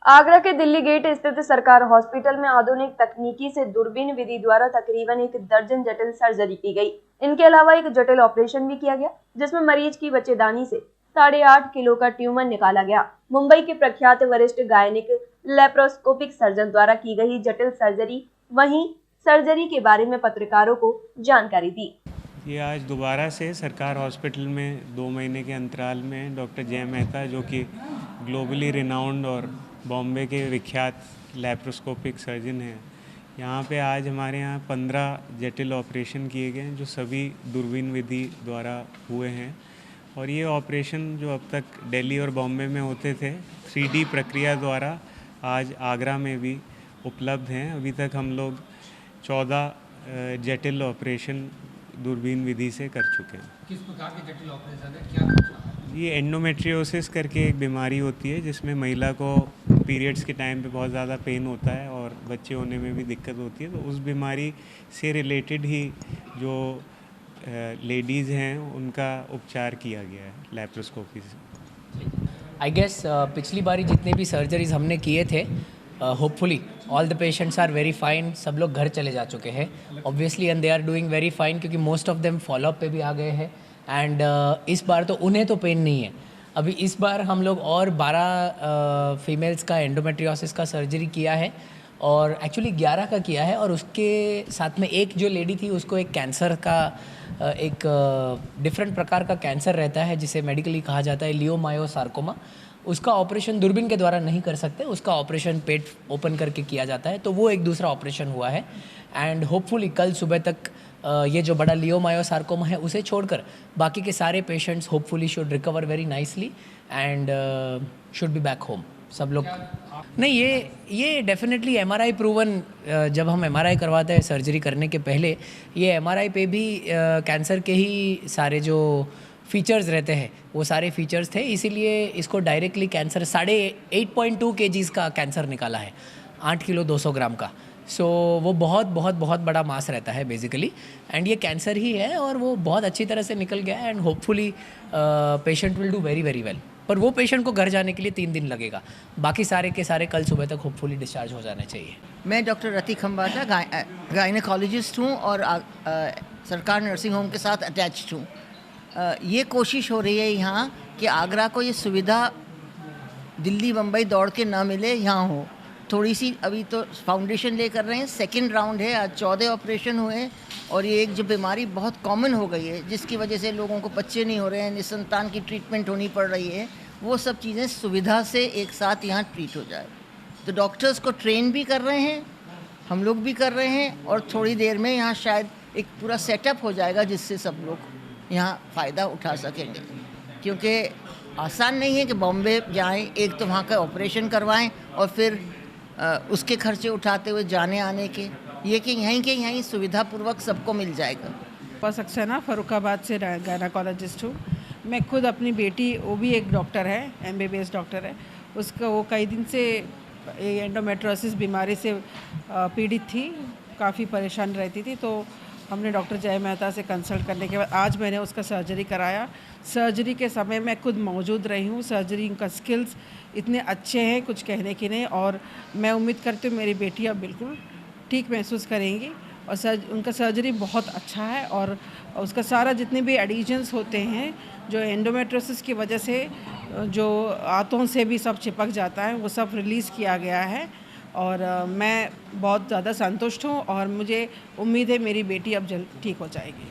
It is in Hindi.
आगरा के दिल्ली गेट स्थित सरकार हॉस्पिटल में आधुनिक तकनीकी से दूरबीन विधि द्वारा तकरीबन 1 दर्जन जटिल सर्जरी की गई। इनके अलावा एक जटिल ऑपरेशन भी किया गया, जिसमें मरीज की बच्चेदानी से 8.5 किलो का ट्यूमर निकाला गया। मुंबई के प्रख्यात वरिष्ठ गायनिक लेप्रोस्कोपिक सर्जन द्वारा की गई जटिल सर्जरी वहीं सर्जरी के बारे में पत्रकारों को जानकारी दी। ये आज दोबारा से सरकार हॉस्पिटल में 2 महीने के अंतराल में डॉक्टर जय मेहता, जो कि ग्लोबली रिनाउंड और बॉम्बे के विख्यात लैप्रोस्कोपिक सर्जन हैं, यहाँ पे आज हमारे यहाँ 15 जटिल ऑपरेशन किए गए हैं, जो सभी दूरबीन विधि द्वारा हुए हैं। और ये ऑपरेशन जो अब तक दिल्ली और बॉम्बे में होते थे 3D प्रक्रिया द्वारा, आज आगरा में भी उपलब्ध हैं। अभी तक हम लोग 14 जटिल ऑपरेशन दूरबीन विधि से कर चुके हैं। किस प्रकार के जटिल ऑपरेशन है, क्या कुछ? ये एंडोमेट्रियोसिस करके एक बीमारी होती है, जिसमें महिला को पीरियड्स के टाइम पे बहुत ज़्यादा पेन होता है और बच्चे होने में भी दिक्कत होती है। तो उस बीमारी से रिलेटेड ही जो लेडीज़ हैं उनका उपचार किया गया है लैप्रोस्कोपी से। आई गेस पिछली बारी जितने भी सर्जरीज हमने किए थे, hopefully all the patients are very fine. सब लोग घर चले जा चुके हैं obviously, and they are doing very fine, क्योंकि मोस्ट ऑफ देम फॉलोअप पे भी आ गए हैं। एंड इस बार तो उन्हें तो पेन नहीं है। अभी इस बार हम लोग और 12 फीमेल्स का एंडोमेट्रियोसिस का सर्जरी किया है, और एक्चुअली 11 का किया है। और उसके साथ में एक जो लेडी थी, उसको एक कैंसर का एक डिफरेंट प्रकार का कैंसर रहता है, जिसे मेडिकली कहा जाता है लियोमायोसार्कोमा। उसका ऑपरेशन दूरबीन के द्वारा नहीं कर सकते, उसका ऑपरेशन पेट ओपन करके किया जाता है। तो वो एक दूसरा ऑपरेशन हुआ है, एंड होपफुली कल सुबह तक ये जो बड़ा लियोमायोसार्कोमा है उसे छोड़कर बाकी के सारे patients hopefully should recover very nicely and should be back home. सब लोग नहीं, ये डेफिनेटली MRI प्रूवन। जब हम MRI करवाते हैं सर्जरी करने के पहले, ये MRI पे भी कैंसर के ही सारे जो फीचर्स रहते हैं वो सारे फीचर्स थे, इसीलिए इसको डायरेक्टली कैंसर 8.2 kgs का कैंसर निकाला है, 8 किलो 200 ग्राम का। सो वो बहुत बहुत बहुत बड़ा मास रहता है बेसिकली, एंड ये कैंसर ही है और वो बहुत अच्छी तरह से निकल गया है, and hopefully patient will do very very well. पर वो पेशेंट को घर जाने के लिए 3 दिन लगेगा, बाकी सारे के सारे कल सुबह तक होपफुली डिस्चार्ज हो जाने चाहिए। मैं डॉक्टर रति खम्बाटा गायनेकोलॉजिस्ट हूँ और सरकार नर्सिंग होम के साथ अटैच्ड हूँ। ये कोशिश हो रही है यहाँ कि आगरा को ये सुविधा दिल्ली बम्बई दौड़ के ना मिले, यहाँ हो। थोड़ी सी अभी तो फाउंडेशन ले कर रहे हैं, सेकंड राउंड है, आज 14 ऑपरेशन हुए हैं। और ये एक जो बीमारी बहुत कॉमन हो गई है, जिसकी वजह से लोगों को बच्चे नहीं हो रहे हैं, निसंतान की ट्रीटमेंट होनी पड़ रही है, वो सब चीज़ें सुविधा से एक साथ यहाँ ट्रीट हो जाए। तो डॉक्टर्स को ट्रेन भी कर रहे हैं, हम लोग भी कर रहे हैं, और थोड़ी देर में यहाँ शायद एक पूरा सेटअप हो जाएगा जिससे सब लोग यहाँ फ़ायदा उठा सकेंगे। क्योंकि आसान नहीं है कि बॉम्बे जाएं, एक तो वहाँ का ऑपरेशन करवाएं और फिर उसके खर्चे उठाते हुए जाने आने के, ये कि यहीं सुविधापूर्वक सबको मिल जाएगा। सक्सेना फरुखाबाद से गायनेकोलॉजिस्ट हूँ। मैं खुद अपनी बेटी, वो भी एक डॉक्टर है, MBBS डॉक्टर है, उसका वो कई दिन से एंडोमेट्रोसिस बीमारी से पीड़ित थी, काफ़ी परेशान रहती थी। तो हमने डॉक्टर जय मेहता से कंसल्ट करने के बाद आज मैंने उसका सर्जरी कराया। सर्जरी के समय मैं खुद मौजूद रही हूँ। सर्जरी का स्किल्स इतने अच्छे हैं, कुछ कहने की नहीं, और मैं उम्मीद करती हूँ मेरी बेटी अब बिल्कुल ठीक महसूस करेंगी। और उनका सर्जरी बहुत अच्छा है, और उसका सारा जितने भी एडिशंस होते हैं जो एंडोमेट्रोसिस की वजह से जो आंतों से भी सब चिपक जाता है, वो सब रिलीज़ किया गया है। और मैं बहुत ज़्यादा संतुष्ट हूँ, और मुझे उम्मीद है मेरी बेटी अब जल्द ठीक हो जाएगी।